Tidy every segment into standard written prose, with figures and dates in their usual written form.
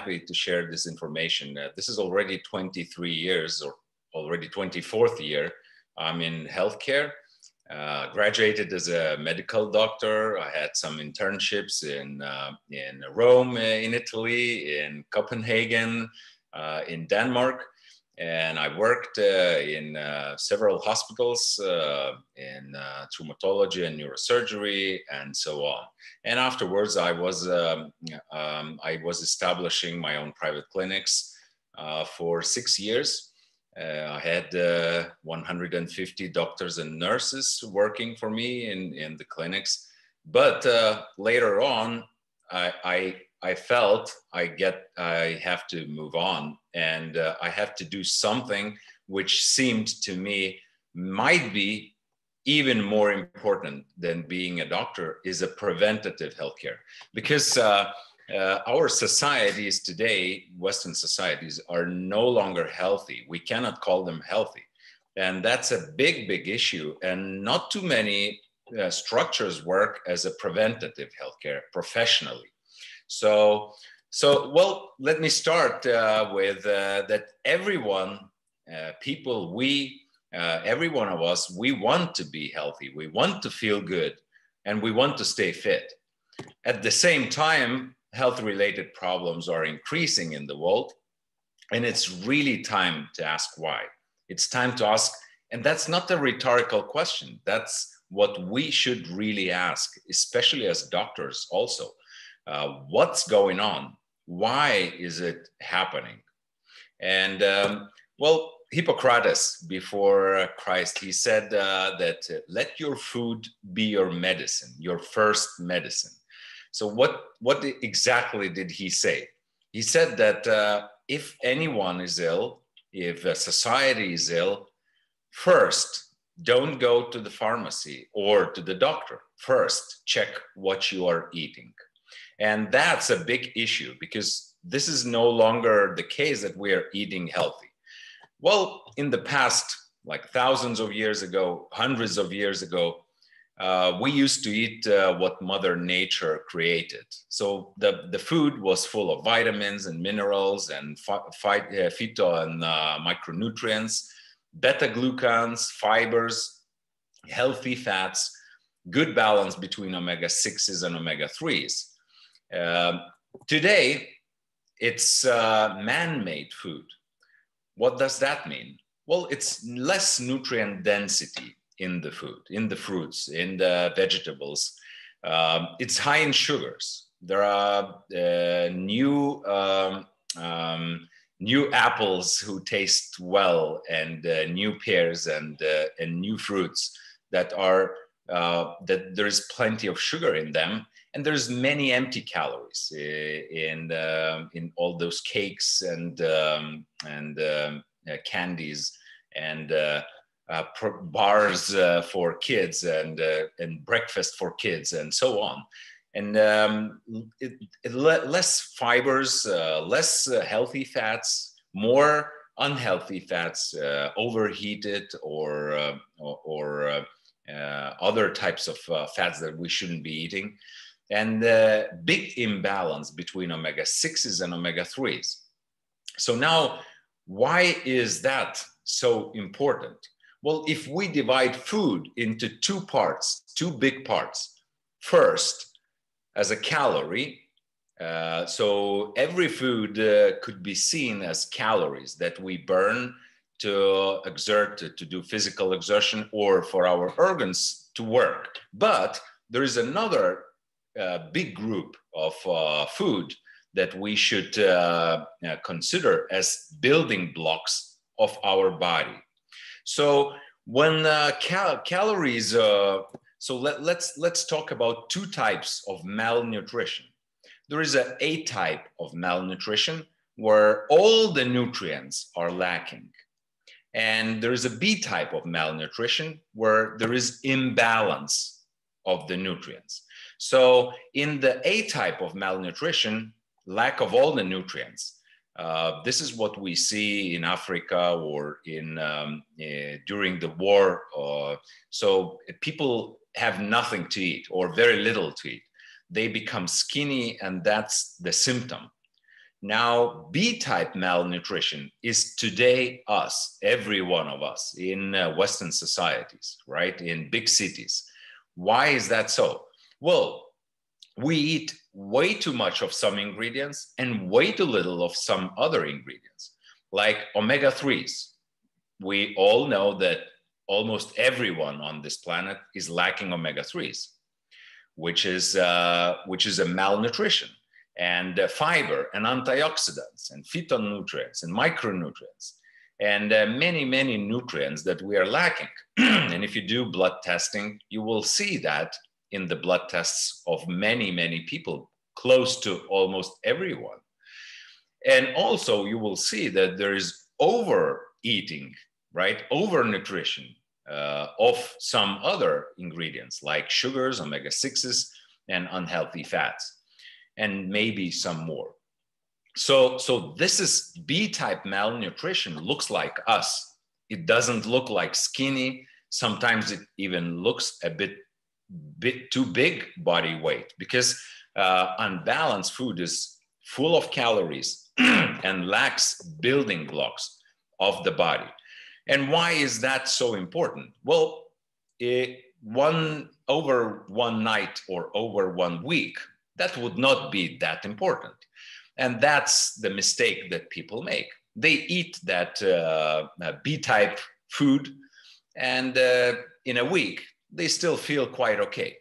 happy to share this information. This is already 23 years, or already 24th year I'm in healthcare. Graduated as a medical doctor. I had some internships in Rome, in Italy, in Copenhagen, in Denmark. And I worked in several hospitals in traumatology and neurosurgery and so on. And afterwards, I was establishing my own private clinics for 6 years. I had 150 doctors and nurses working for me in the clinics. But later on, I felt I have to move on, and I have to do something which seemed to me might be even more important than being a doctor, is a preventative healthcare. Because our societies today, Western societies, are no longer healthy. We cannot call them healthy. And that's a big, big issue. And not too many structures work as a preventative healthcare professionally. So well, let me start with that everyone, every one of us, we want to be healthy, we want to feel good, and we want to stay fit. At the same time, health-related problems are increasing in the world, and it's really time to ask why. It's time to ask, and that's not a rhetorical question, that's what we should really ask, especially as doctors also. What's going on? Why is it happening? And well, Hippocrates, before Christ, he said that let your food be your medicine, your first medicine. So what exactly did he say? He said that if anyone is ill, if a society is ill, first, don't go to the pharmacy or to the doctor. First, check what you are eating. And that's a big issue, because this is no longer the case that we are eating healthy. Well, in the past, like thousands of years ago, hundreds of years ago, we used to eat what Mother Nature created. So the food was full of vitamins and minerals and phyto and micronutrients, beta-glucans, fibers, healthy fats, good balance between omega-6s and omega-3s. Today, it's man-made food. What does that mean? Well, it's less nutrient density in the food, in the fruits, in the vegetables. It's high in sugars. There are new apples who taste well, and new pears and new fruits that there is plenty of sugar in them. And there's many empty calories in all those cakes and candies and bars for kids and breakfast for kids and so on. And less fibers, less healthy fats, more unhealthy fats, overheated or other types of fats that we shouldn't be eating. And big imbalance between omega-6s and omega-3s. So now, why is that so important? Well, if we divide food into two parts, two big parts, first, as a calorie, so every food could be seen as calories that we burn to exert, to do physical exertion, or for our organs to work. But there is another big group of food that we should consider as building blocks of our body. So when calories, so let's talk about two types of malnutrition. There is an A type of malnutrition where all the nutrients are lacking. And there is a B type of malnutrition where there is imbalance of the nutrients. So in the A type of malnutrition, lack of all the nutrients, this is what we see in Africa or during the war. So people have nothing to eat or very little to eat. They become skinny, and that's the symptom. Now, B-type malnutrition is today us, every one of us in Western societies, right? In big cities. Why is that so? Well, we eat way too much of some ingredients and way too little of some other ingredients, like omega-3s. We all know that almost everyone on this planet is lacking omega-3s, which is a malnutrition, and fiber and antioxidants and phytonutrients and micronutrients and many nutrients that we are lacking. And if you do blood testing, you will see that in the blood tests of many people, close to almost everyone. And also you will see that there is overeating, right? Overnutrition of some other ingredients like sugars, omega-6s, and unhealthy fats, and maybe some more. So this is B-type malnutrition, looks like us. It doesn't look like skinny. Sometimes it even looks a bit too big body weight, because unbalanced food is full of calories and lacks building blocks of the body. And why is that so important? Well, over one night or over 1 week, that would not be that important. And that's the mistake that people make. They eat that B-type food, and in a week, they still feel quite okay,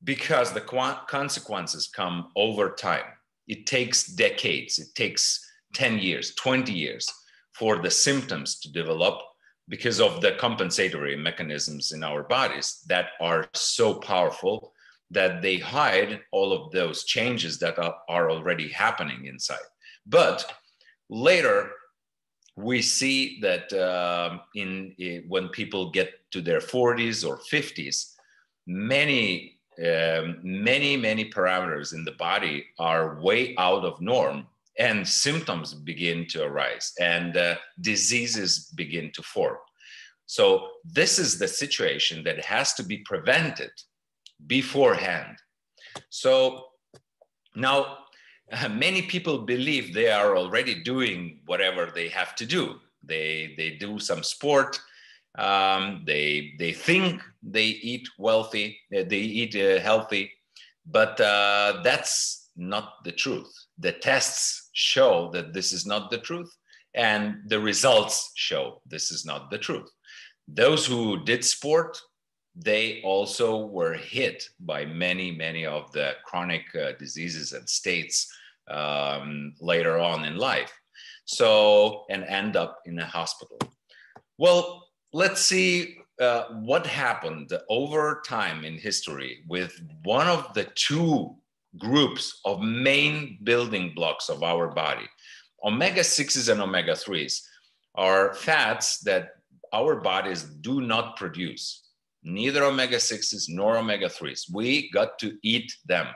because the consequences come over time. It takes decades. It takes 10 years, 20 years for the symptoms to develop, because of the compensatory mechanisms in our bodies that are so powerful that they hide all of those changes that are already happening inside. But later, we see that when people get to their 40s or 50s, many parameters in the body are way out of norm, and symptoms begin to arise, and diseases begin to form. So this is the situation that has to be prevented beforehand. So now many people believe they are already doing whatever they have to do. They do some sport. They think they eat wealthy, they eat healthy, but that's not the truth. The tests show that this is not the truth, and the results show this is not the truth. Those who did sport, they also were hit by many of the chronic diseases and states later on in life, so, and end up in a hospital. Well, let's see what happened over time in history with one of the two groups of main building blocks of our body. Omega-6s and omega-3s are fats that our bodies do not produce, neither omega-6s nor omega-3s. We got to eat them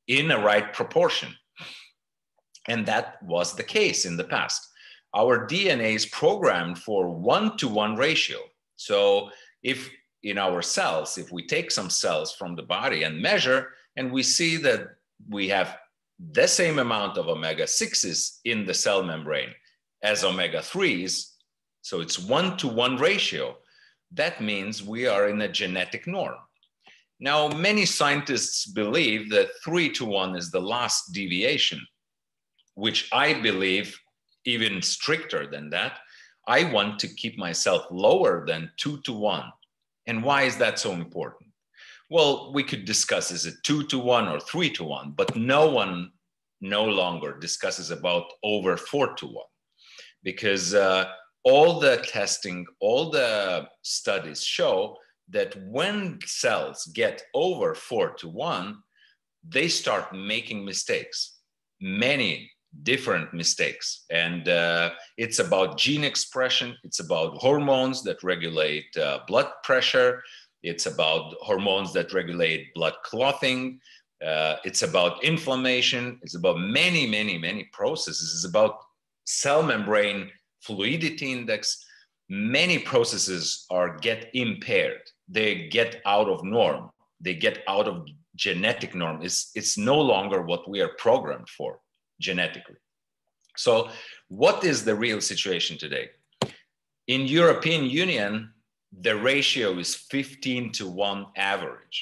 in a right proportion. And that was the case in the past. Our DNA is programmed for 1-to-1 ratio. So if in our cells, if we take some cells from the body and measure, and we see that we have the same amount of omega-6s in the cell membrane as omega-3s, so it's 1-to-1 ratio, that means we are in a genetic norm. Now, many scientists believe that 3-to-1 is the last deviation, which I believe even stricter than that. I want to keep myself lower than 2-to-1. And why is that so important? Well, we could discuss, is it 2-to-1 or 3-to-1, but no one no longer discusses about over 4-to-1, because all the testing, all the studies show that when cells get over 4-to-1, they start making mistakes, many different mistakes. And it's about gene expression. It's about hormones that regulate blood pressure. It's about hormones that regulate blood clotting. It's about inflammation. It's about many processes. It's about cell membrane fluidity index. Many processes get impaired. They get out of norm. They get out of genetic norm. It's no longer what we are programmed for genetically. So what is the real situation today? In European Union, the ratio is 15-1 average.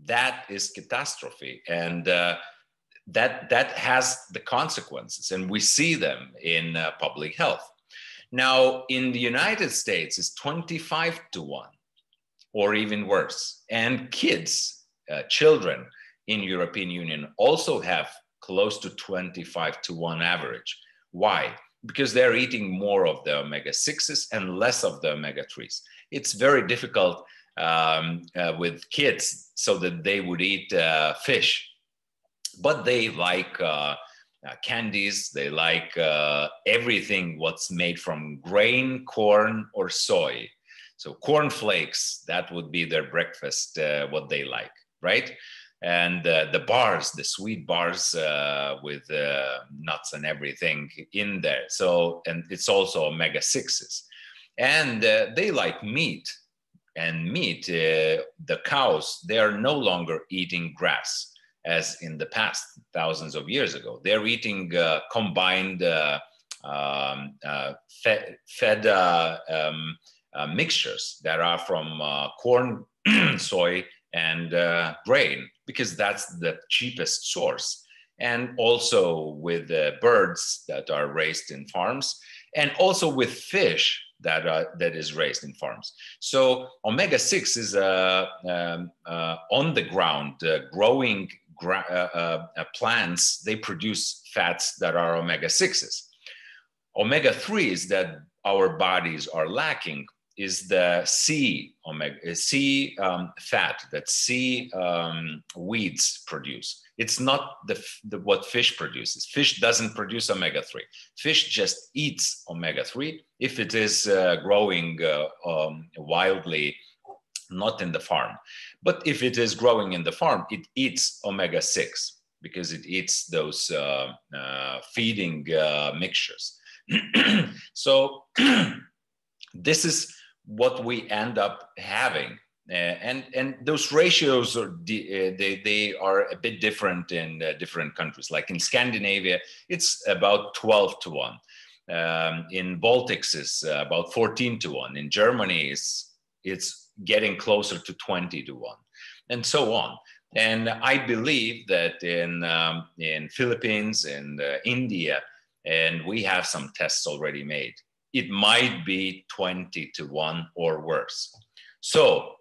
That is catastrophe. And that has the consequences, and we see them in public health. Now, in the United States, it's 25-1, or even worse. And kids, children in European Union also have close to 25-1 average. Why? Because they're eating more of the omega-6s and less of the omega-3s. It's very difficult with kids so that they would eat fish, but they like candies, they like everything what's made from grain, corn, or soy. So corn flakes, that would be their breakfast, what they like, right? And the bars, the sweet bars with nuts and everything in there. So, and it's also omega-6s. And they like meat. And meat, the cows, they are no longer eating grass as in the past, thousands of years ago. They're eating combined fed mixtures that are from corn, soy, and grain, because that's the cheapest source. And also with birds that are raised in farms, and also with fish that is raised in farms. So omega-6 is on the ground growing plants. They produce fats that are omega-6s. Omega-3s that our bodies are lacking is the C fat that sea weeds produce. It's not what fish produces. Fish doesn't produce omega-3. Fish just eats omega-3 if it is growing wildly, not in the farm. But if it is growing in the farm, it eats omega-6 because it eats those feeding mixtures. So this is what we end up having. And those ratios are they are a bit different in different countries. Like in Scandinavia, it's about 12-1. In Baltics, it's about 14-1. In Germany, it's getting closer to 20-1, and so on. And I believe that in Philippines and India, and we have some tests already made, it might be 20-1 or worse. So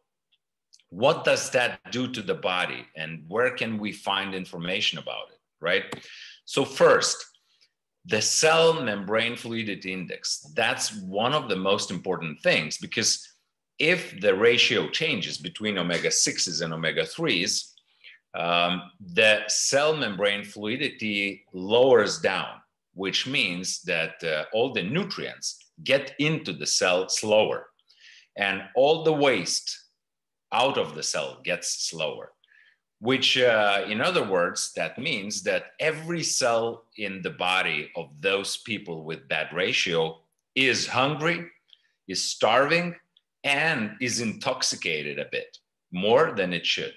what does that do to the body, and where can we find information about it, right? So first, the cell membrane fluidity index, that's one of the most important things, because if the ratio changes between omega-6s and omega-3s, the cell membrane fluidity lowers down, which means that all the nutrients get into the cell slower, and all the waste out of the cell gets slower, which in other words, that means that every cell in the body of those people with that ratio is hungry, is starving, and is intoxicated a bit more than it should.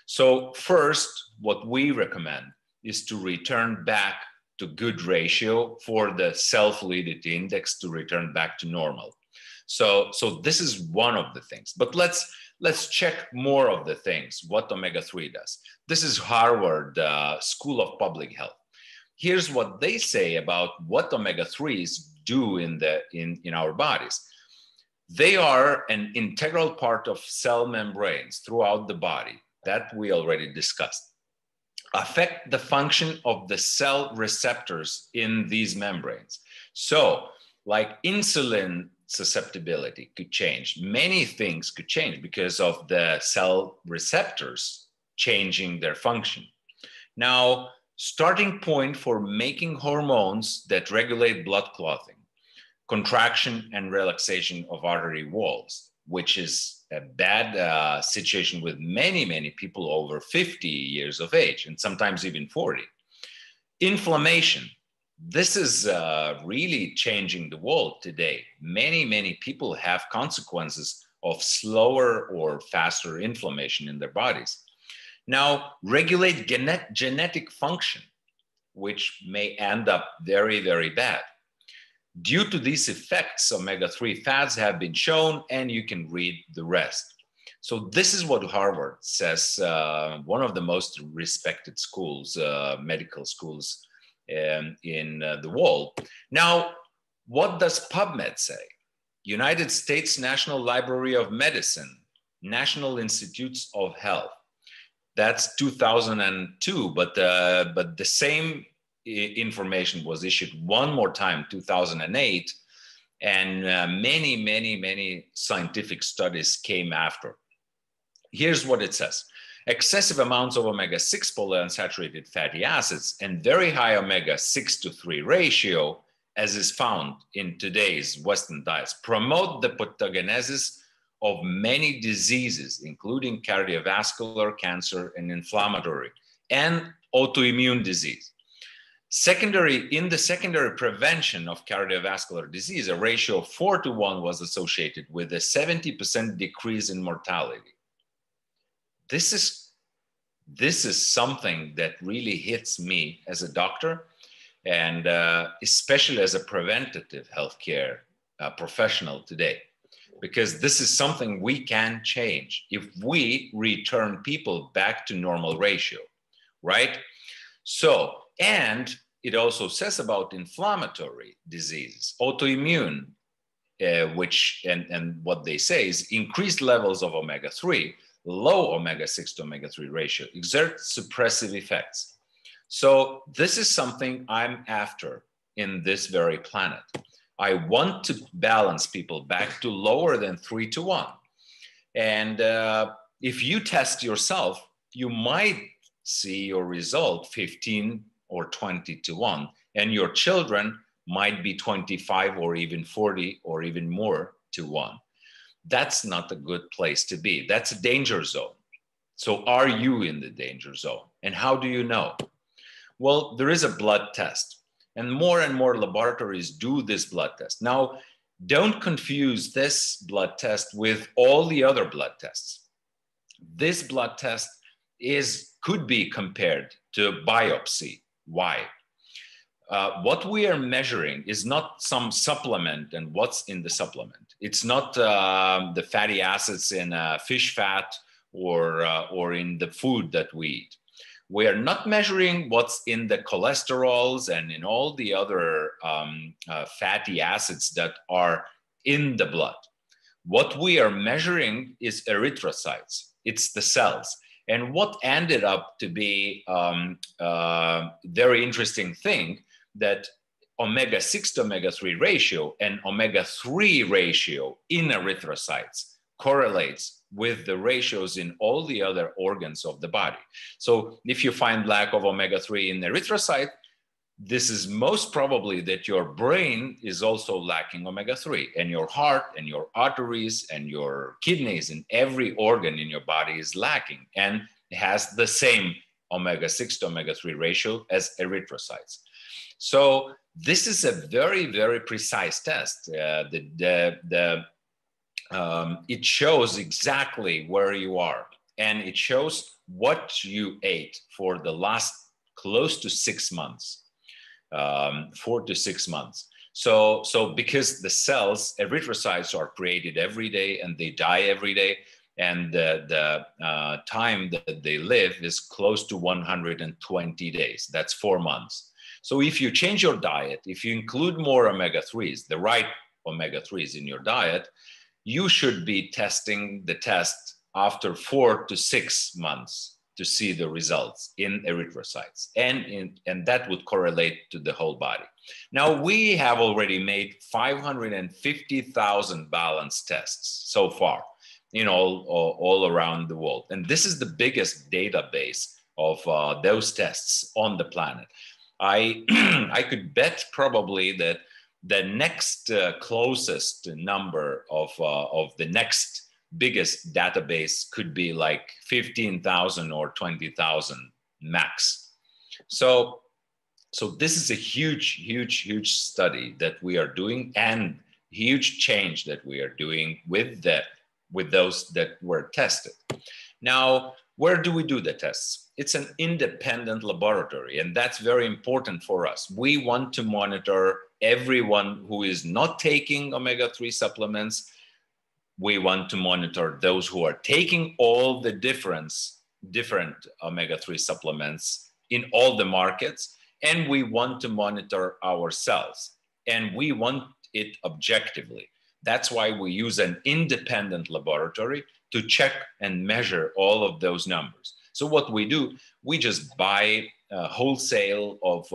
So first, what we recommend is to return back to good ratio for the cell fluidity index to return back to normal. So this is one of the things, but let's check more of the things, what omega-3 does. This is Harvard School of Public Health. Here's what they say about what omega-3s do in our bodies. They are an integral part of cell membranes throughout the body that we already discussed. Affect the function of the cell receptors in these membranes. So, like insulin susceptibility could change. Many things could change because of the cell receptors changing their function. Now, starting point for making hormones that regulate blood clotting, contraction and relaxation of artery walls, which is a bad situation with many people over 50 years of age, and sometimes even 40. Inflammation. This is really changing the world today. Many people have consequences of slower or faster inflammation in their bodies. Now, regulate genetic function. which may end up very, very bad. Due to these effects, omega-3 fats have been shown, and you can read the rest. So this is what Harvard says, one of the most respected schools, medical schools in the world. Now, what does PubMed say? United States National Library of Medicine, National Institutes of Health. That's 2002, but the same information was issued one more time, 2008, and many scientific studies came after. Here's what it says. Excessive amounts of omega-6 polyunsaturated fatty acids and very high omega-6 to 3 ratio, as is found in today's Western diets, promote the pathogenesis of many diseases, including cardiovascular, cancer, and inflammatory, and autoimmune disease. In the secondary prevention of cardiovascular disease, a ratio of 4:1 was associated with a 70% decrease in mortality. This is something that really hits me as a doctor, and especially as a preventative healthcare professional today, because this is something we can change if we return people back to normal ratio, right? So, and it also says about inflammatory diseases, autoimmune, and what they say is increased levels of omega-3, low omega-6 to omega-3 ratio exert suppressive effects. So this is something I'm after in this very planet. I want to balance people back to lower than 3:1. And if you test yourself, you might see your result 15 or 20:1, and your children might be 25 or even 40 or even more to 1. That's not a good place to be. That's a danger zone. So are you in the danger zone? And how do you know? Well, there is a blood test, and more laboratories do this blood test. Now, don't confuse this blood test with all the other blood tests. This blood test could be compared to biopsy. Why? What we are measuring is not some supplement and what's in the supplement. It's not the fatty acids in fish fat or in the food that we eat. We are not measuring what's in the cholesterols and in all the other fatty acids that are in the blood. What we are measuring is erythrocytes. It's the cells. And what ended up to be a very interesting thing, that omega-6 to omega-3 ratio and omega-3 ratio in erythrocytes correlates with the ratios in all the other organs of the body. So if you find lack of omega-3 in the erythrocyte, this is most probably that your brain is also lacking omega-3, and your heart and your arteries and your kidneys and every organ in your body is lacking and has the same omega-6 to omega-3 ratio as erythrocytes. So this is a very, very precise test. It shows exactly where you are, and it shows what you ate for the last close to 6 months, 4 to 6 months. So because the cells, erythrocytes, are created every day and they die every day, and the time that they live is close to 120 days. That's 4 months. So if you change your diet, if you include more omega-3s, the right omega-3s in your diet, you should be testing the test after 4 to 6 months to see the results in erythrocytes. And that would correlate to the whole body. Now, we have already made 550,000 balance tests so far in all around the world. And this is the biggest database of those tests on the planet. I could bet probably that the next closest number of the next biggest database could be like 15,000 or 20,000 max. So this is a huge study that we are doing, and huge change that we are doing with those that were tested. Now, Where do we do the tests? It's an independent laboratory, and that's very important for us. We want to monitor everyone who is not taking omega-3 supplements. We want to monitor those who are taking all the different omega-3 supplements in all the markets, and we want to monitor ourselves, and we want it objectively. That's why we use an independent laboratory to check and measure all of those numbers. So what we do, we just buy wholesale of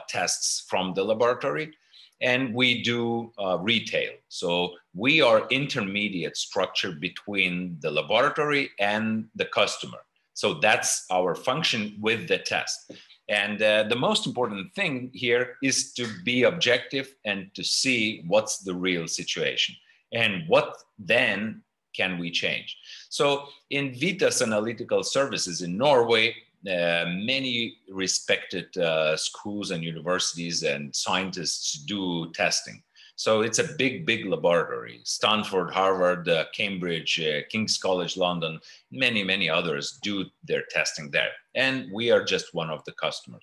tests from the laboratory, and we do retail. So we are intermediate structure between the laboratory and the customer. So that's our function with the test. And the most important thing here is to be objective and to see what's the real situation and what then can we change. So in Vitas Analytical Services in Norway, many respected schools and universities and scientists do testing. So it's a big laboratory. Stanford, Harvard, Cambridge, King's College London, many others do their testing there. And we are just one of the customers.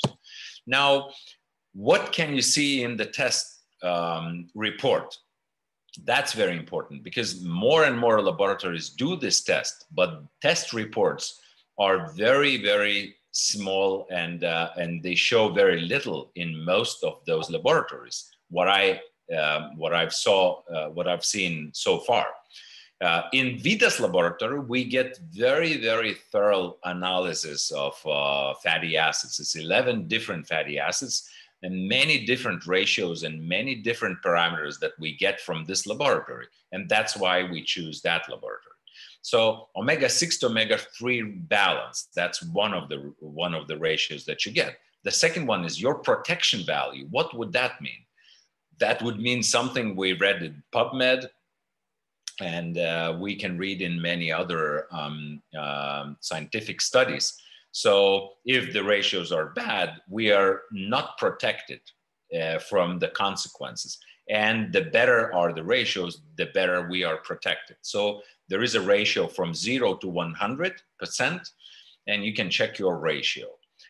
Now, what can you see in the test report? That's very important because more and more laboratories do this test, but test reports are very small and they show very little in most of those laboratories. What I've seen so far. In Vitas laboratory, we get very thorough analysis of fatty acids. It's 11 different fatty acids and many different ratios and many different parameters that we get from this laboratory. And that's why we choose that laboratory. So omega-6 to omega-3 balance, that's one of the ratios that you get. The second one is your protection value. What would that mean? That would mean something we read in PubMed, and we can read in many other scientific studies. So if the ratios are bad, we are not protected from the consequences. And the better are the ratios, the better we are protected. So there is a ratio from 0 to 100%, and you can check your ratio.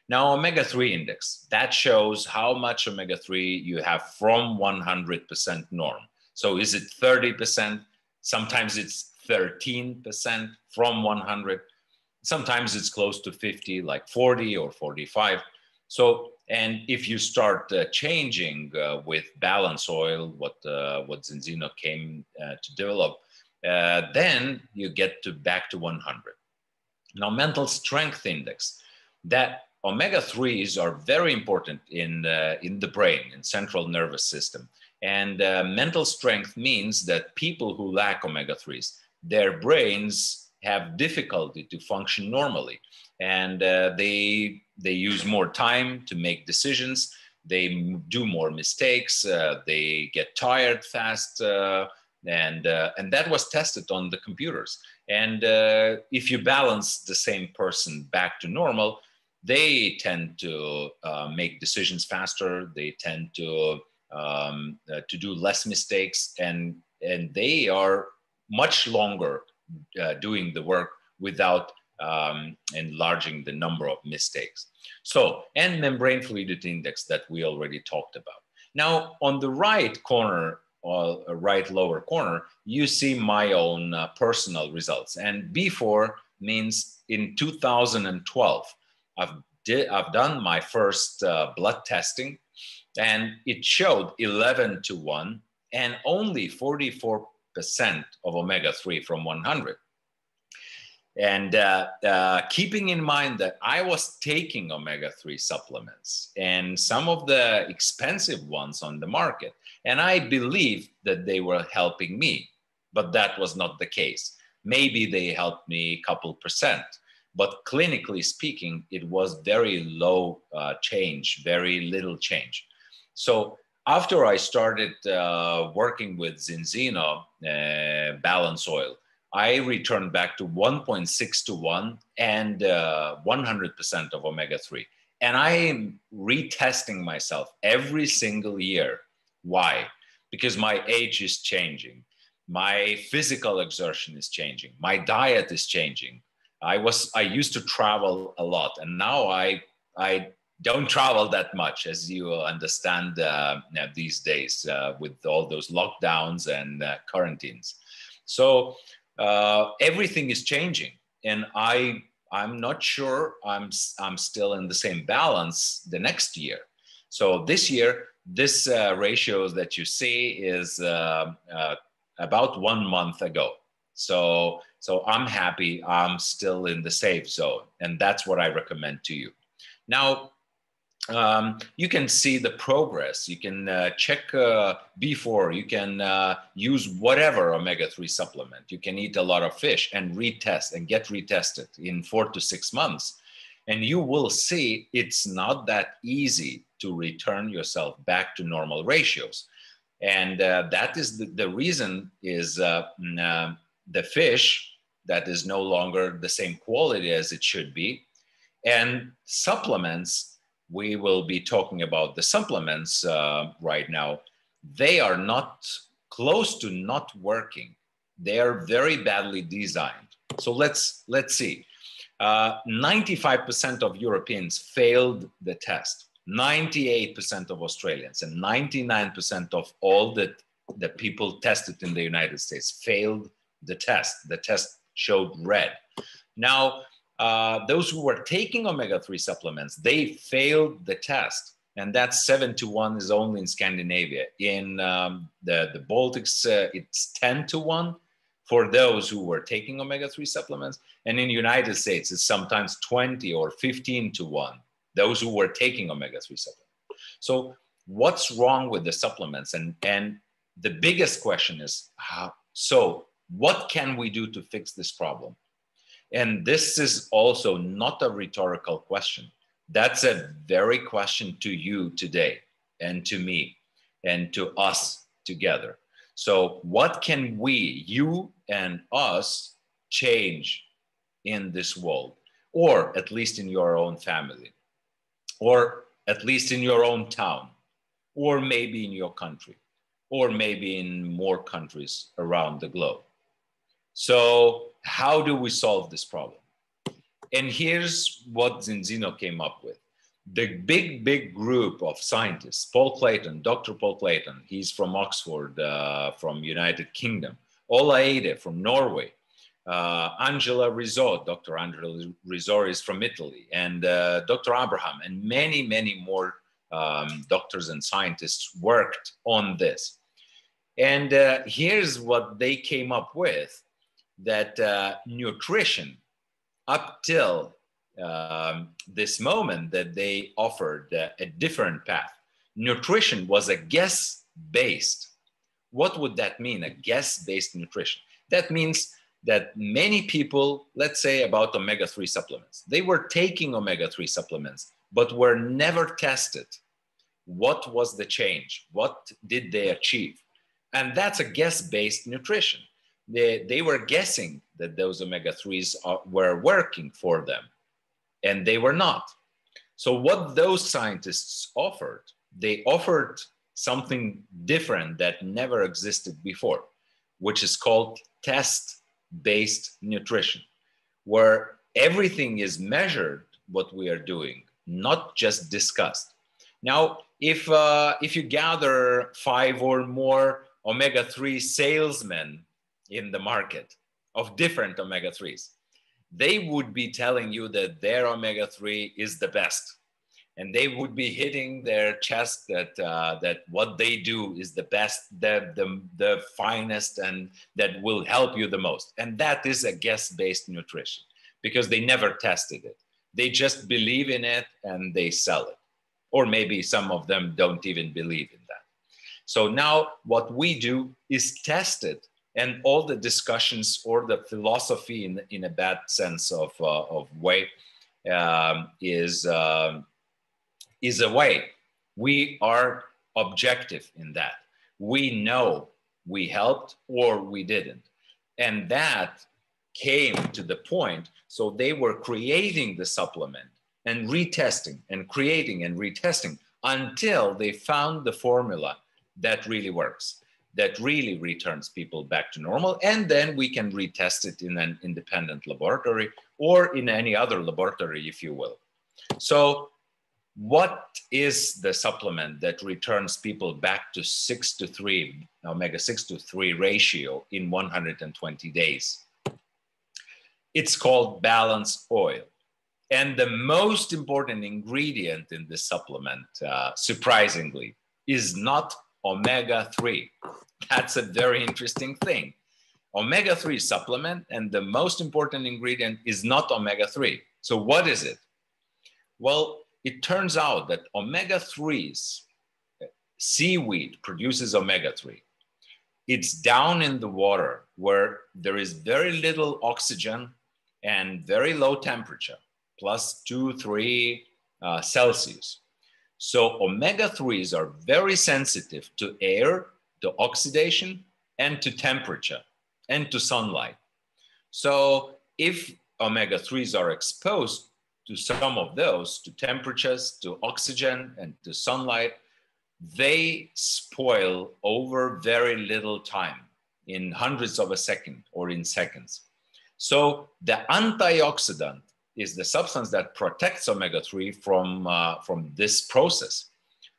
Now, omega-3 index, that shows how much omega-3 you have from 100% norm. So is it 30%? Sometimes it's 13% from 100. Sometimes it's close to 50, like 40 or 45. So, and if you start changing with balance oil, what Zinzino came to develop, then you get back to 100. Now, mental strength index, that omega-3s are very important in the brain, in central nervous system. And mental strength means that people who lack omega-3s, their brains have difficulty to function normally. And they use more time to make decisions. They do more mistakes. They get tired fast. And that was tested on the computers. And if you balance the same person back to normal, they tend to make decisions faster. They tend to do less mistakes, and they are much longer doing the work without enlarging the number of mistakes. So, and membrane fluidity index that we already talked about. Now, on the right corner, or right lower corner, you see my own personal results. And before means in 2012, I've done my first blood testing, and it showed 11 to 1 and only 44% of omega-3 from 100. And keeping in mind that I was taking omega-3 supplements and some of the expensive ones on the market, and I believed that they were helping me, but that was not the case. Maybe they helped me a couple percent, but clinically speaking, it was very low change, very little change. So after I started working with Zinzino Balance Oil, I returned back to 1.6 to 1 and 100% of omega-3. And I am retesting myself every single year. Why? Because my age is changing. My physical exertion is changing. My diet is changing. I used to travel a lot, and now I don't travel that much, as you understand these days with all those lockdowns and quarantines. So everything is changing, and I'm not sure I'm still in the same balance the next year. So this year, this ratios that you see is about 1 month ago. So I'm happy I'm still in the safe zone, and that's what I recommend to you. Now, you can see the progress. You can check before. You can use whatever omega-3 supplement. You can eat a lot of fish and retest and get retested in 4 to 6 months. And you will see it's not that easy to return yourself back to normal ratios. And that is the reason is the fish that is no longer the same quality as it should be. And supplements, we will be talking about the supplements right now. They are not close to not working. They are very badly designed. So let's see. 95% of Europeans failed the test. 98% of Australians and 99% of all the people tested in the United States failed the test. The test showed red. Now, those who were taking omega-3 supplements, they failed the test. And that 7-1 is only in Scandinavia. In the Baltics, it's 10-1 for those who were taking omega-3 supplements. And in the United States, it's sometimes 20 or 15-1, those who were taking omega-3 supplements. So what's wrong with the supplements? And the biggest question is, so what can we do to fix this problem? And this is also not a rhetorical question. That's a very question to you today and to me and to us together. So what can we, you and us, change in this world, or at least in your own family, or at least in your own town, or maybe in your country, or maybe in more countries around the globe? So how do we solve this problem? And here's what Zinzino came up with. The big group of scientists, Paul Clayton, Dr. Paul Clayton, he's from Oxford, from United Kingdom, Ola Eide from Norway, Angela Rizzo, Dr. Angela Rizzo is from Italy, and Dr. Abraham, and many more doctors and scientists worked on this. And here's what they came up with, that nutrition, up till this moment that they offered a different path, nutrition was a guess-based. What would that mean, a guess-based nutrition? That means that many people, let's say about omega-3 supplements, they were taking omega-3 supplements, but were never tested. What was the change? What did they achieve? And that's a guess-based nutrition. They were guessing that those omega-3s were working for them, and they were not. So what those scientists offered, they offered something different that never existed before, which is called test-based nutrition, where everything is measured, what we are doing, not just discussed. Now, if you gather 5 or more omega-3 salesmen in the market of different omega-3s, they would be telling you that their omega-3 is the best. And they would be hitting their chest that what they do is the best, the finest, and that will help you the most. And that is a guess-based nutrition, because they never tested it. They just believe in it and they sell it. Or maybe some of them don't even believe in that. So now what we do is test it. And all the discussions or the philosophy in a bad sense of way is a way. We are objective in that. We know we helped or we didn't. And that came to the point. So they were creating the supplement and retesting and creating and retesting until they found the formula that really works. that really returns people back to normal. And then we can retest it in an independent laboratory or in any other laboratory, if you will. So what is the supplement that returns people back to 6:3, omega 6:3 ratio in 120 days? It's called Balance Oil. And the most important ingredient in this supplement, surprisingly, is not omega-3. That's a very interesting thing. Omega-3 supplement, and the most important ingredient is not omega-3. So what is it? Well, it turns out that omega-3s, seaweed produces omega-3. It's down in the water where there is very little oxygen and very low temperature, plus 2-3 Celsius. So omega-3s are very sensitive to air, to oxidation, and to temperature, and to sunlight. So if omega-3s are exposed to some of those, to temperatures, to oxygen, and to sunlight, they spoil over very little time, in hundredths of a second or in seconds. So the antioxidant is the substance that protects omega-3 from this process.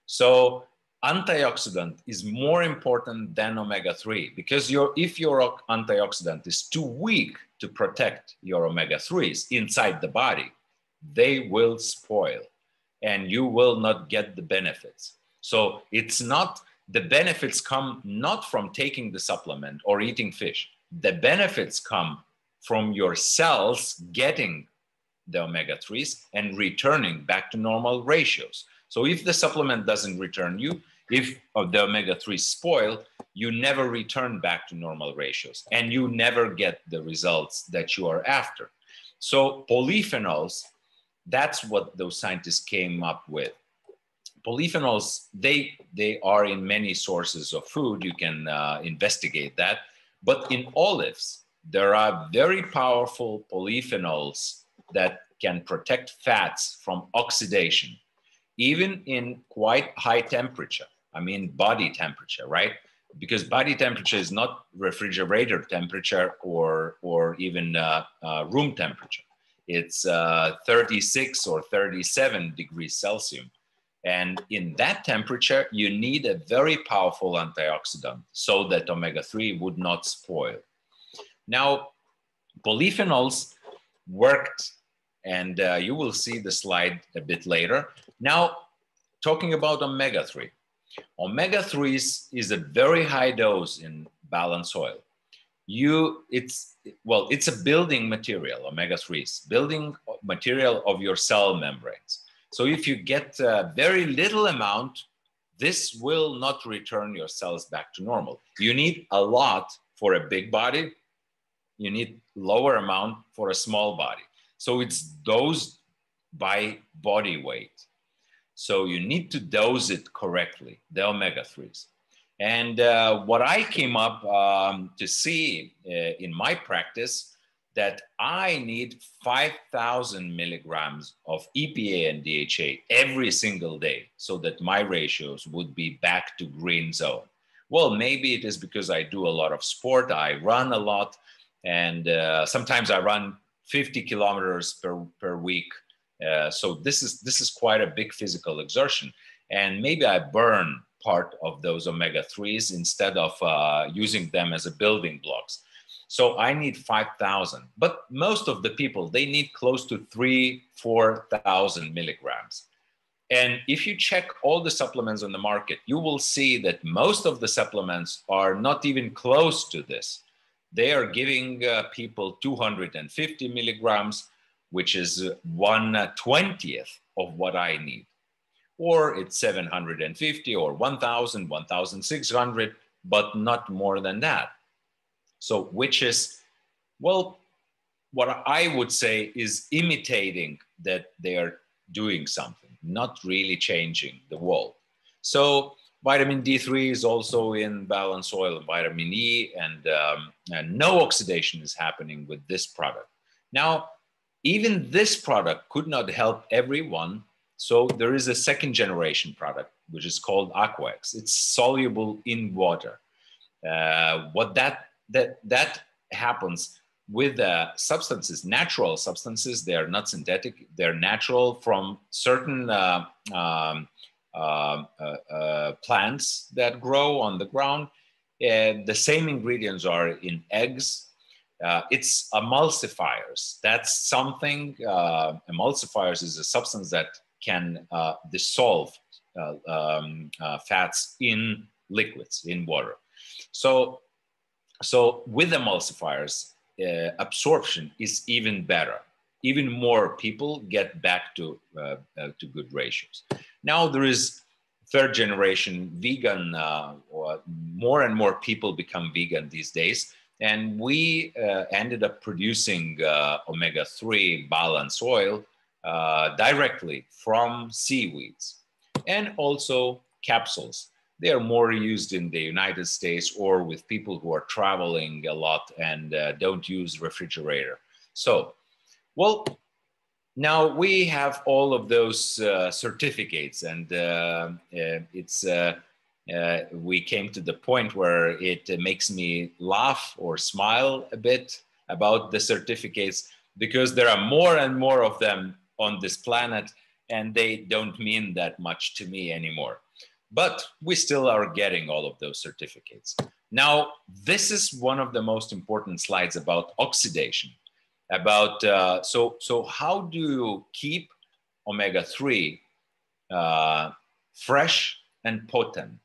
So antioxidant is more important than omega-3 because if your antioxidant is too weak to protect your omega-3s inside the body, they will spoil and you will not get the benefits. So it's not, the benefits come not from taking the supplement or eating fish. The benefits come from your cells getting the omega-3s and returning back to normal ratios. So if the supplement doesn't return you, if the omega-3s spoil, you never return back to normal ratios and you never get the results that you are after. So polyphenols, that's what those scientists came up with. Polyphenols, they are in many sources of food. You can investigate that. But in olives, there are very powerful polyphenols that can protect fats from oxidation, even in quite high temperature. I mean, body temperature, right? Because body temperature is not refrigerator temperature or even room temperature. It's 36 or 37 degrees Celsius. And in that temperature, you need a very powerful antioxidant so that omega-3 would not spoil. Now, polyphenols worked, and you will see the slide a bit later. Now, talking about omega-3. Omega-3s is a very high dose in Balance Oil. It's a building material, omega-3s, building material of your cell membranes. So if you get a very little amount, this will not return your cells back to normal. You need a lot for a big body. You need lower amount for a small body. So it's dosed by body weight. So you need to dose it correctly, the omega-3s. And what I came up to see in my practice, that I need 5,000 milligrams of EPA and DHA every single day so that my ratios would be back to green zone. Well, maybe it is because I do a lot of sport. I run a lot, and sometimes I run 50 kilometers per week. So this is quite a big physical exertion. And maybe I burn part of those omega-3s instead of using them as a building blocks. So I need 5,000, but most of the people, they need close to 3,000-4,000 milligrams. And if you check all the supplements on the market, you will see that most of the supplements are not even close to this. They are giving people 250 milligrams, which is 1/20th of what I need. Or it's 750 or 1,000, 1,600, but not more than that. So which is, well, what I would say is imitating that they are doing something, not really changing the world. So vitamin D3 is also in Balance Oil, and vitamin E, and no oxidation is happening with this product. Now, even this product could not help everyone. So there is a second generation product, which is called Aquax. It's soluble in water. What that happens with substances, natural substances. They are not synthetic. They're natural from certain plants that grow on the ground. The same ingredients are in eggs. It's emulsifiers. That's something, emulsifiers is a substance that can dissolve fats in liquids, in water. So with emulsifiers, absorption is even better. Even more people get back to good ratios. Now there is third generation vegan, or more and more people become vegan these days. And we ended up producing omega-3 balance oil directly from seaweeds, and also capsules. They are more used in the United States or with people who are traveling a lot and don't use refrigerator. So, well, now we have all of those certificates, and we came to the point where it makes me laugh or smile a bit about the certificates, because there are more and more of them on this planet, and they don't mean that much to me anymore. But we still are getting all of those certificates. Now, this is one of the most important slides about oxidation. About so how do you keep omega-3 fresh and potent?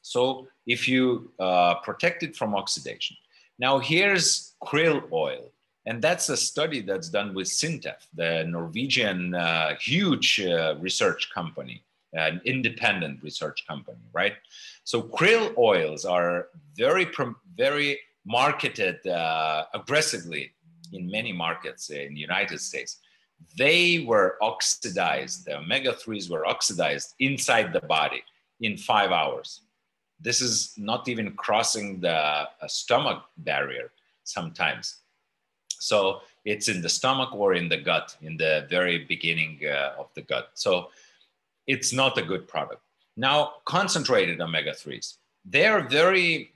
So if you protect it from oxidation. Now here's krill oil, and that's a study that's done with Sintef, the Norwegian huge research company, an independent research company, right? So krill oils are very marketed aggressively in many markets in the United States. They were oxidized, the omega-3s were oxidized inside the body in 5 hours. This is not even crossing the stomach barrier sometimes. So it's in the stomach or in the gut, in the very beginning of the gut. So it's not a good product. Now, concentrated omega-3s, they're very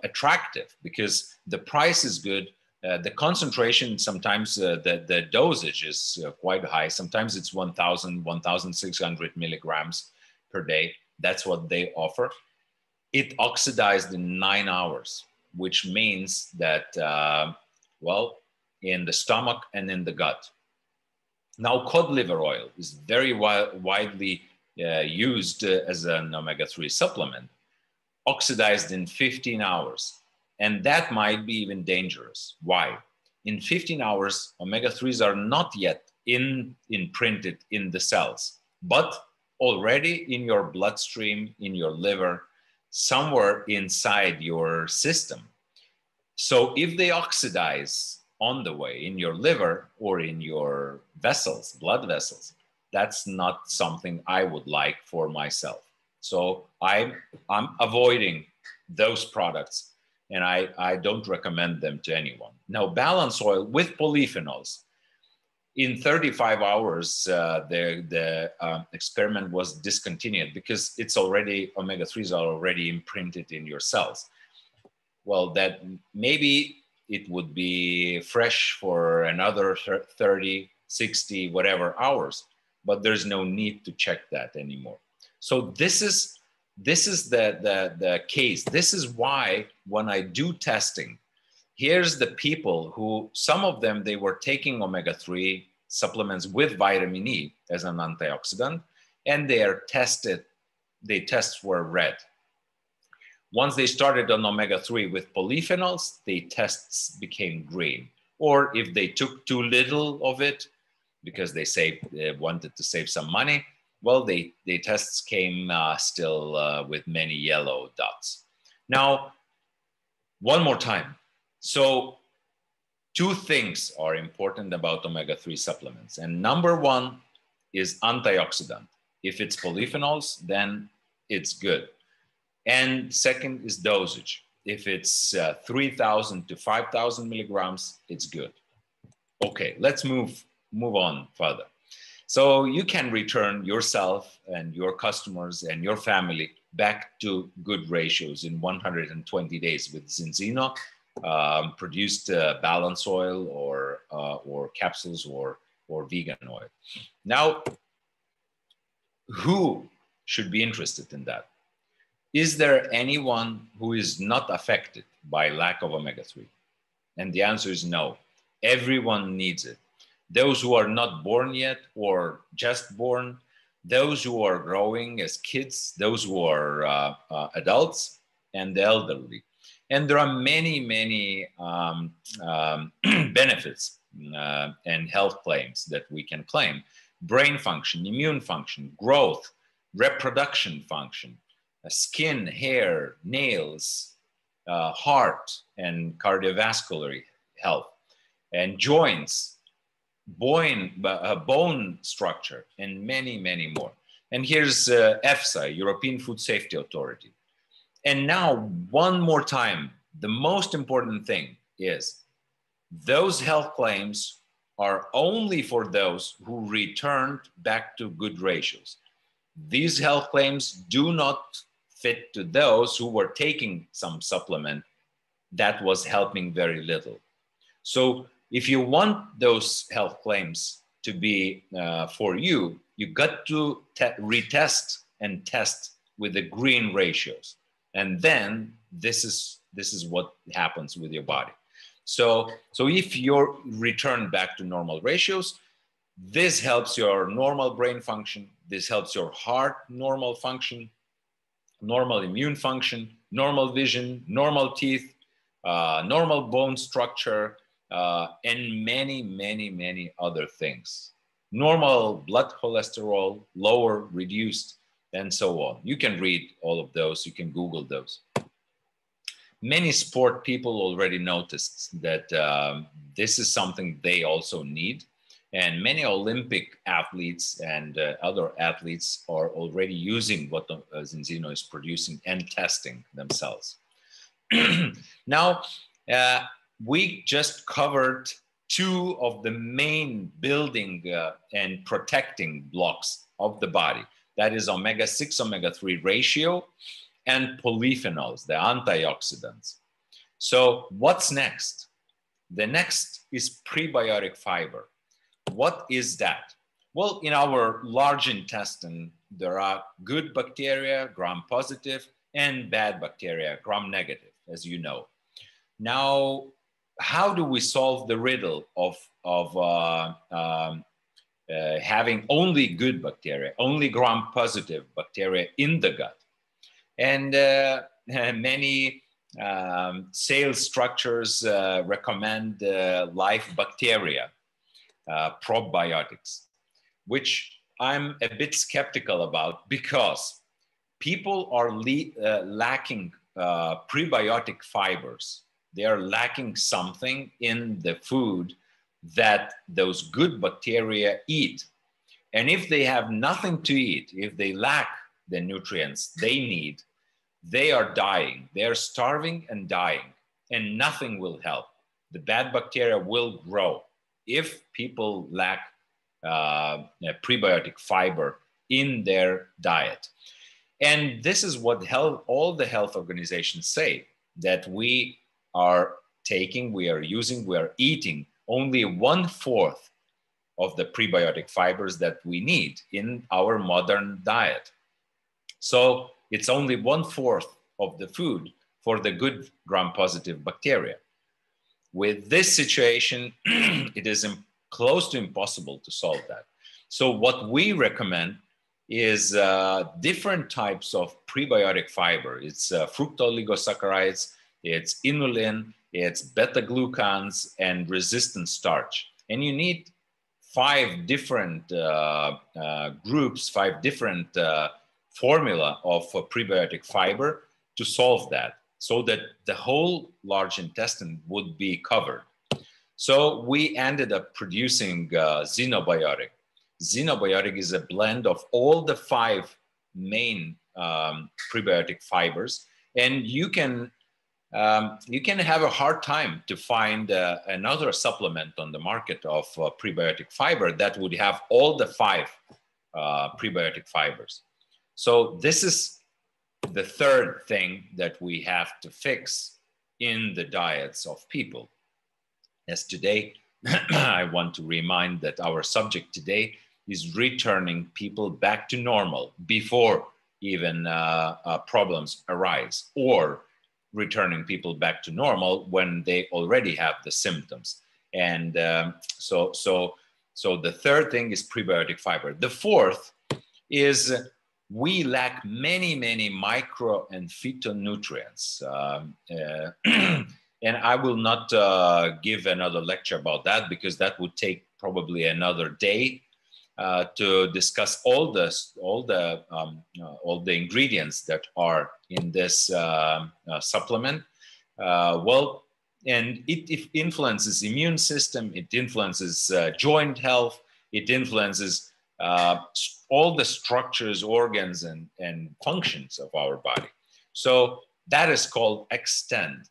attractive because the price is good. The concentration, sometimes the dosage is quite high. Sometimes it's 1,000, 1,600 milligrams per day. That's what they offer. It oxidized in 9 hours, which means that, in the stomach and in the gut. Now, cod liver oil is very widely used as an omega-3 supplement, oxidized in 15 hours. And that might be even dangerous. Why? In 15 hours, omega-3s are not yet imprinted in the cells, but already in your bloodstream, in your liver, somewhere inside your system. So if they oxidize on the way in your liver or in your vessels, blood vessels, that's not something I would like for myself. So I'm avoiding those products, and I don't recommend them to anyone. Now, balance oil with polyphenols. In 35 hours, the experiment was discontinued because it's already, omega-3s are already imprinted in your cells. Well, that maybe it would be fresh for another 30, 60, whatever hours, but there's no need to check that anymore. So this is the case. This is why when I do testing, here's the people who, some of them, they were taking omega-3 supplements with vitamin E as an antioxidant, and their tests were red. Once they started on omega-3 with polyphenols, the tests became green. Or if they took too little of it because they wanted to save some money, well, the tests came still with many yellow dots. Now, one more time. So 2 things are important about omega-3 supplements. And number 1 is antioxidant. If it's polyphenols, then it's good. And second is dosage. If it's 3,000 to 5,000 milligrams, it's good. Okay, let's move on further. So you can return yourself and your customers and your family back to good ratios in 120 days with Zinzino produced balance oil or capsules or vegan oil. Now, who should be interested in that? Is there anyone who is not affected by lack of omega-3? And the answer is no. Everyone needs it. Those who are not born yet or just born, those who are growing as kids, those who are adults, and the elderly. And there are many, many benefits and health claims that we can claim. Brain function, immune function, growth, reproduction function, skin, hair, nails, heart and cardiovascular health, and joints, bone structure, and many, many more. And here's EFSA, European Food Safety Authority. And now, one more time, the most important thing is those health claims are only for those who returned back to good ratios. These health claims do not fit to those who were taking some supplement that was helping very little. So if you want those health claims to be for you, you got to retest and test with the green ratios. And then this is what happens with your body. So if you're returned back to normal ratios, this helps your normal brain function. This helps your heart normal function, normal immune function, normal vision, normal teeth, normal bone structure, and many, many, many other things. Normal blood cholesterol, lower, reduced, and so on. You can read all of those. You can Google those. Many sport people already noticed that this is something they also need. And many Olympic athletes and other athletes are already using what Zinzino is producing and testing themselves. Now, we just covered two of the main building and protecting blocks of the body. That is omega-6, omega-3 ratio and polyphenols, the antioxidants. So what's next? The next is prebiotic fiber. What is that? Well, in our large intestine, there are good bacteria, gram-positive, and bad bacteria, gram-negative, as you know. Now, how do we solve the riddle of having only good bacteria, only gram-positive bacteria in the gut? And many sales structures recommend live bacteria, probiotics, which I'm a bit skeptical about because people are lacking prebiotic fibers. They are lacking something in the food that those good bacteria eat. And if they have nothing to eat, if they lack the nutrients they need, they are dying. They are starving and dying, and nothing will help. The bad bacteria will grow if people lack prebiotic fiber in their diet. And this is what all the health organizations say, that we are taking, we are using, we are eating only 1/4 of the prebiotic fibers that we need in our modern diet. So it's only 1/4 of the food for the good gram-positive bacteria. With this situation, it is close to impossible to solve that. So what we recommend is different types of prebiotic fiber. It's fructooligosaccharides, it's inulin, it's beta-glucans, and resistant starch. And you need 5 different groups, 5 different formula of prebiotic fiber to solve that, so that the whole large intestine would be covered. So we ended up producing Zinobiotic. Zinobiotic is a blend of all the 5 main prebiotic fibers, and you can have a hard time to find another supplement on the market of prebiotic fiber that would have all the 5 prebiotic fibers. So this is the third thing that we have to fix in the diets of people. As today, I want to remind that our subject today is returning people back to normal before even problems arise, or returning people back to normal when they already have the symptoms. And so the third thing is prebiotic fiber. The fourth is we lack many micro and phytonutrients. And I will not give another lecture about that, because that would take probably another day to discuss all the ingredients that are in this supplement. Well, and it influences immune system, it influences joint health, it influences all the structures, organs, and functions of our body. So that is called Extend.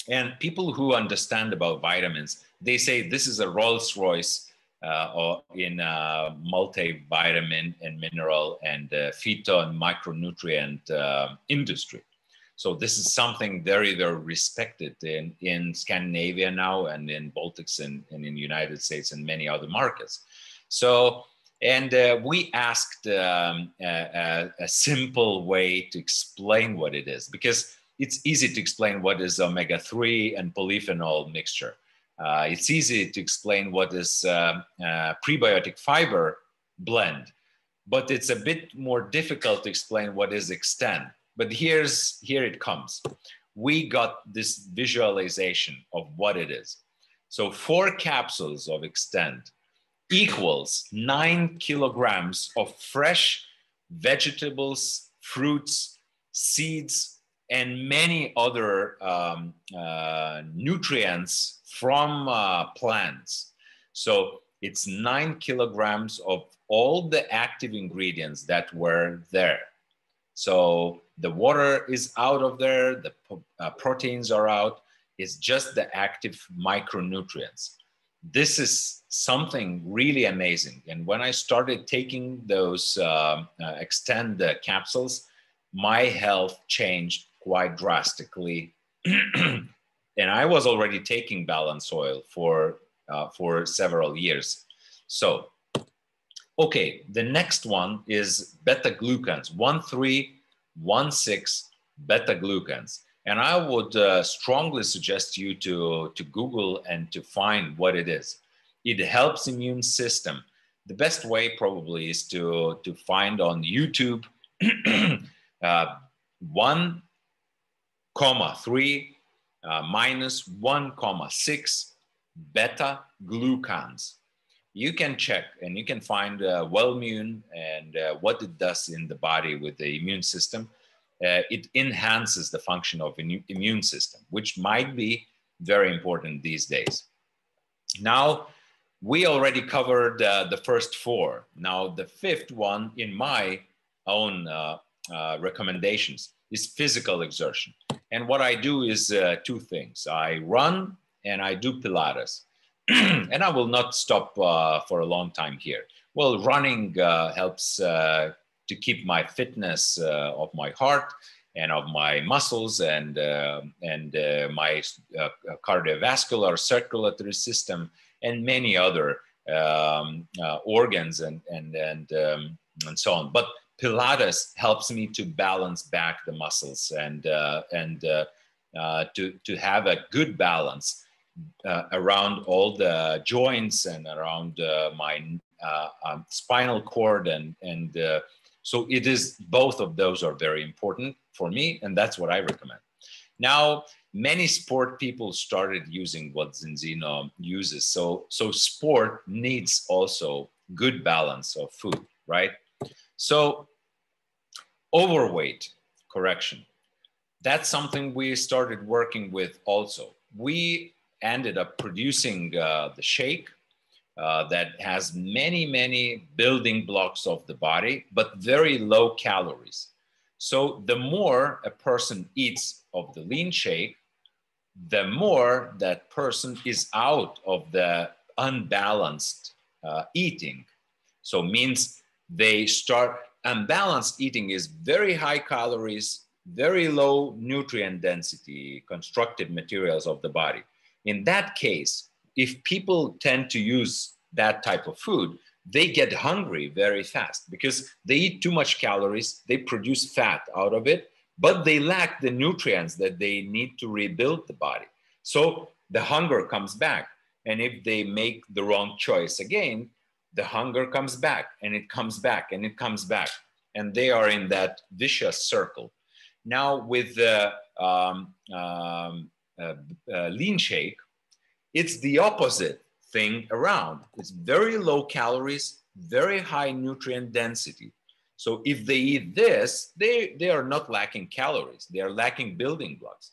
And people who understand about vitamins, they say this is a Rolls Royce in multivitamin and mineral and phyto and micronutrient industry. So this is something very respected in Scandinavia now, and in Baltics, and in the United States and many other markets. So, and we asked a simple way to explain what it is, because it's easy to explain what is omega-3 and polyphenol mixture. It's easy to explain what is prebiotic fiber blend, but it's a bit more difficult to explain what is Extend. But here it comes. We got this visualization of what it is. So 4 capsules of Extend equals 9 kilograms of fresh vegetables, fruits, seeds, and many other nutrients from plants. So it's 9 kilograms of all the active ingredients that were there. So the water is out of there, the proteins are out, it's just the active micronutrients. This is something really amazing. And when I started taking those Extend capsules, my health changed quite drastically. And I was already taking Balance Oil for several years. So, okay, the next one is beta-glucans, 1316 beta-glucans. And I would strongly suggest you to Google and to find what it is. It helps immune system. The best way probably is to find on YouTube 1,3 minus 1,6 beta-glucans. You can check and you can find Wellmune and what it does in the body with the immune system. It enhances the function of the immune system, which might be very important these days. Now, we already covered the first 4. Now, the 5th one in my own recommendations is physical exertion. And what I do is 2 things. I run and I do Pilates. And I will not stop for a long time here. Well, running helps to keep my fitness of my heart and of my muscles and my cardiovascular circulatory system and many other organs and so on. But Pilates helps me to balance back the muscles and to have a good balance around all the joints and around my spinal cord and so it is, both of those are very important for me, and that's what I recommend. Now, many sport people started using what Zinzino uses. So sport needs also good balance of food, right? So overweight correction, that's something we started working with also. We ended up producing the shake that has many building blocks of the body, but very low calories. So the more a person eats of the lean shake, the more that person is out of the unbalanced eating. So means they start, unbalanced eating is very high calories, very low nutrient density, constructive materials of the body. In that case, if people tend to use that type of food, they get hungry very fast because they eat too much calories, they produce fat out of it, but they lack the nutrients that they need to rebuild the body. So the hunger comes back. And if they make the wrong choice again, the hunger comes back and it comes back and it comes back. And they are in that vicious circle. Now with the lean shake, it's the opposite thing around. It's very low calories, very high nutrient density. So if they eat this, they are not lacking calories. They are lacking building blocks.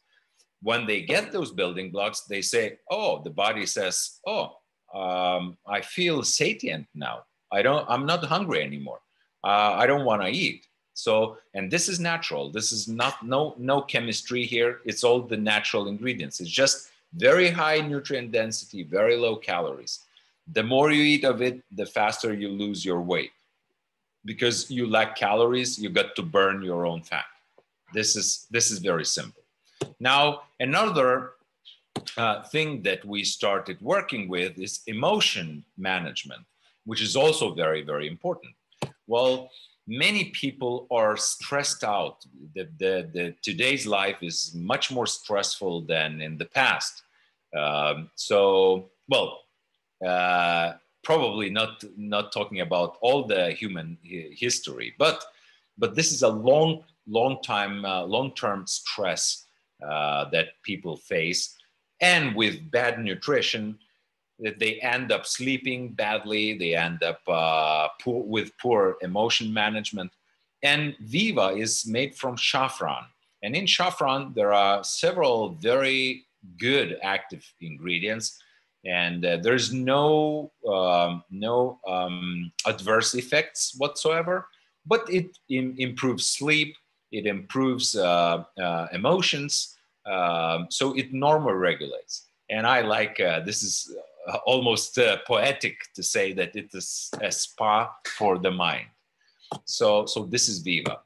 When they get those building blocks, they say, oh, the body says, oh, I feel satiant now. I'm not hungry anymore. I don't want to eat. So, and this is natural. This is not, no chemistry here. It's all the natural ingredients. It's just very high nutrient density, very low calories. The more you eat of it, the faster you lose your weight. Because you lack calories, you got to burn your own fat. This is very simple. Now, another thing that we started working with is emotion management, which is also very, very important. Well, many people are stressed out. Today's life is much more stressful than in the past. Probably not talking about all the human history, but this is a long-term stress that people face, and with bad nutrition, that they end up sleeping badly, they end up with poor emotion management. And Viva is made from saffron, and in saffron there are several very good active ingredients, and there's no adverse effects whatsoever, but it improves sleep, it improves emotions, so it normal regulates. And I like, this is almost poetic to say that it is a spa for the mind. So this is Viva.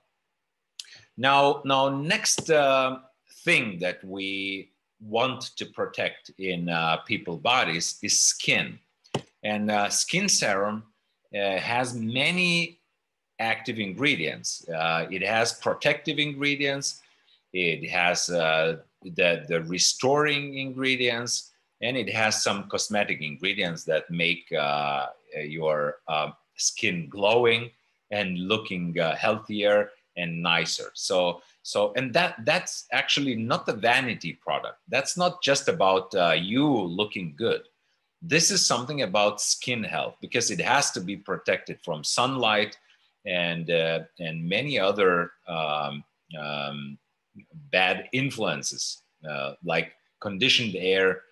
Now next thing that we want to protect in people's bodies is skin. And skin serum has many active ingredients. It has protective ingredients, it has the restoring ingredients, and it has some cosmetic ingredients that make your skin glowing and looking healthier and nicer. And that's actually not a vanity product. That's not just about you looking good. This is something about skin health, because it has to be protected from sunlight and many other bad influences, like conditioned air,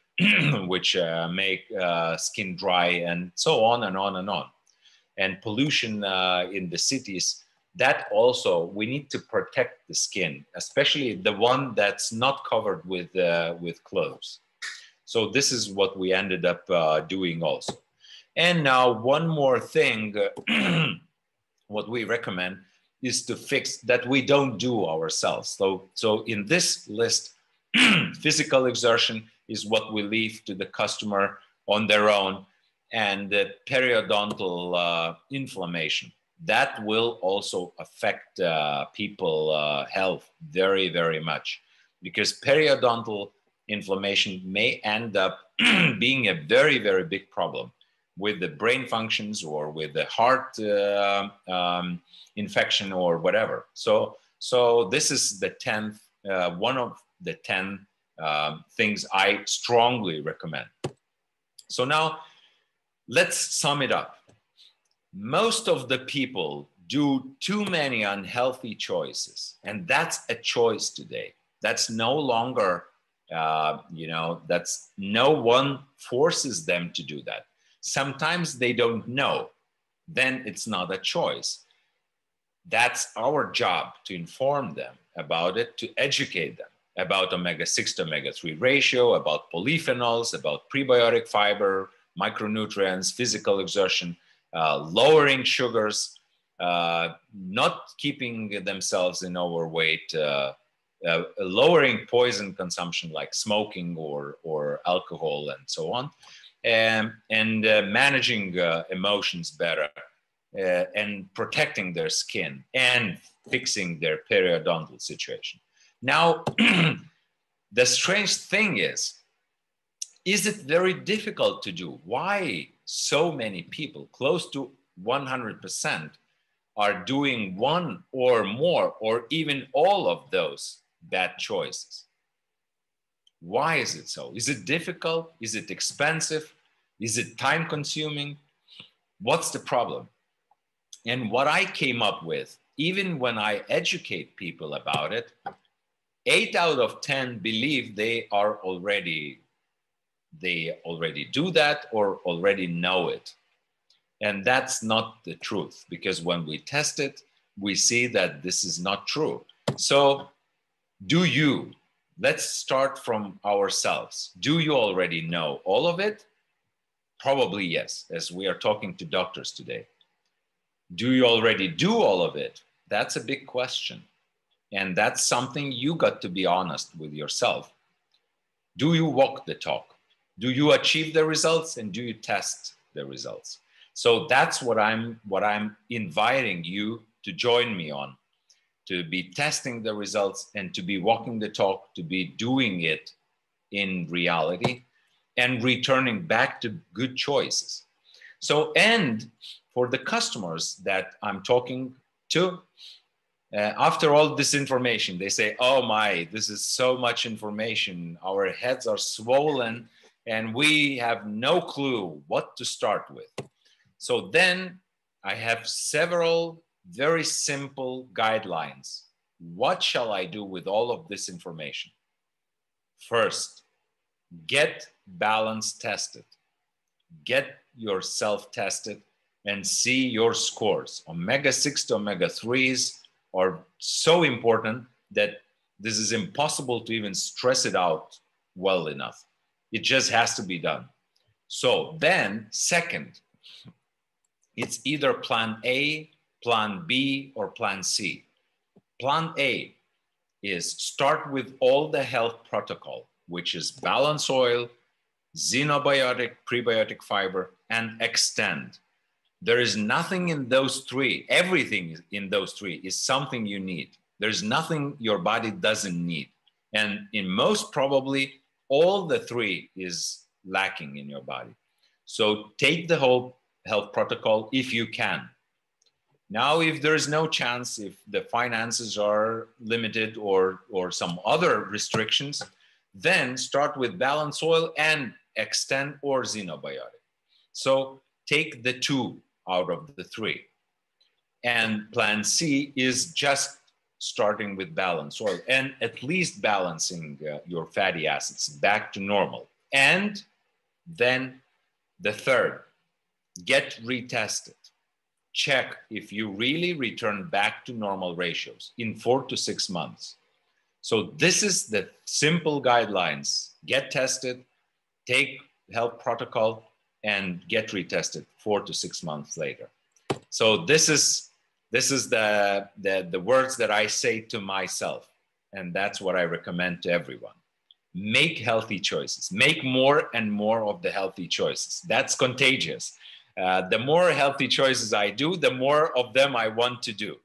which make skin dry, and so on and on and on. And pollution in the cities, that also, we need to protect the skin, especially the one that's not covered with clothes. So this is what we ended up doing also. And now one more thing, what we recommend is to fix that we don't do ourselves. So in this list, physical exertion is what we leave to the customer on their own, and the periodontal inflammation. That will also affect people's health very, very much, because periodontal inflammation may end up being a very, very big problem with the brain functions or with the heart infection or whatever. So this is the 10th, one of the 10 things I strongly recommend. So now let's sum it up. Most of the people do too many unhealthy choices, and that's a choice today. That's no longer, that's no one forces them to do that. Sometimes they don't know, then it's not a choice. That's our job, to inform them about it, to educate them about omega-6 to omega-3 ratio, about polyphenols, about prebiotic fiber, micronutrients, physical exertion, lowering sugars, not keeping themselves in overweight, lowering poison consumption like smoking or alcohol and so on, and managing emotions better, and protecting their skin and fixing their periodontal situation. Now, the strange thing is it very difficult to do? Why so many people, close to 100%, are doing one or more or even all of those bad choices? Why is it so? Is it difficult? Is it expensive? Is it time consuming? What's the problem? And what I came up with, even when I educate people about it, 8 out of 10 believe they already do that or already know it. And that's not the truth, because when we test it, we see that this is not true. So let's start from ourselves. Do you already know all of it? Probably yes, as we are talking to doctors today. Do you already do all of it? That's a big question. And that's something you got to be honest with yourself. Do you walk the talk? Do you achieve the results, and do you test the results? So that's what I'm inviting you to join me on, to be testing the results and to be walking the talk, to be doing it in reality and returning back to good choices. So, and for the customers that I'm talking to, after all this information, they say, oh my, this is so much information. Our heads are swollen and we have no clue what to start with. So then I have several very simple guidelines. What shall I do with all of this information? First, get balance tested. Get yourself tested and see your scores. Omega-6 to omega-3s are so important that this is impossible to even stress it out well enough. It just has to be done. So then, second, it's either plan A, plan B, or plan C. Plan A is start with all the health protocol, which is balance oil, xenobiotic, prebiotic fiber, and extend. There is nothing in those three. Everything in those three is something you need. There's nothing your body doesn't need. And in most probably, all the three is lacking in your body. So take the whole health protocol if you can. Now, if there's no chance, if the finances are limited or some other restrictions, then start with balance oil and extend or xenobiotic. So take the 2 out of the 3. And plan C is just starting with balance oil and at least balancing your fatty acids back to normal. And then the third, get retested. Check if you really return back to normal ratios in 4 to 6 months. So this is the simple guidelines. Get tested, take health protocol, and get retested 4 to 6 months later. So this is the words that I say to myself, and that's what I recommend to everyone. Make healthy choices. Make more and more of the healthy choices. That's contagious. The more healthy choices I do, the more of them I want to do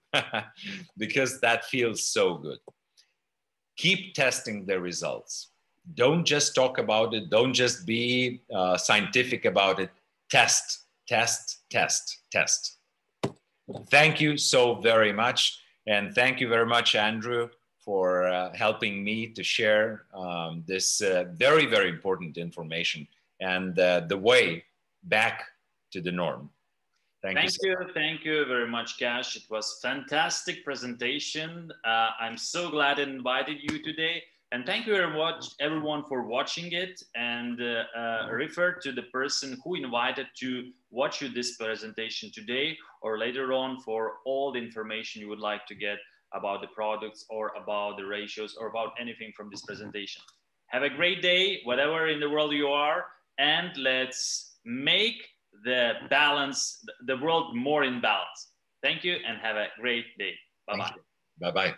because that feels so good. Keep testing the results. Don't just talk about it. Don't just be scientific about it. Test, test, test, test. Thank you so very much. And thank you very much, Andrew, for helping me to share this very, very important information and the way back to the norm. Thank you very much, Cash. It was fantastic presentation. I'm so glad I invited you today. And thank you very much, everyone, for watching it. And refer to the person who invited to watch you this presentation today or later on for all the information you would like to get about the products or about the ratios or about anything from this presentation. Have a great day, whatever in the world you are, and let's make the balance, the world more in balance. Thank you and have a great day. Bye-bye. Bye-bye.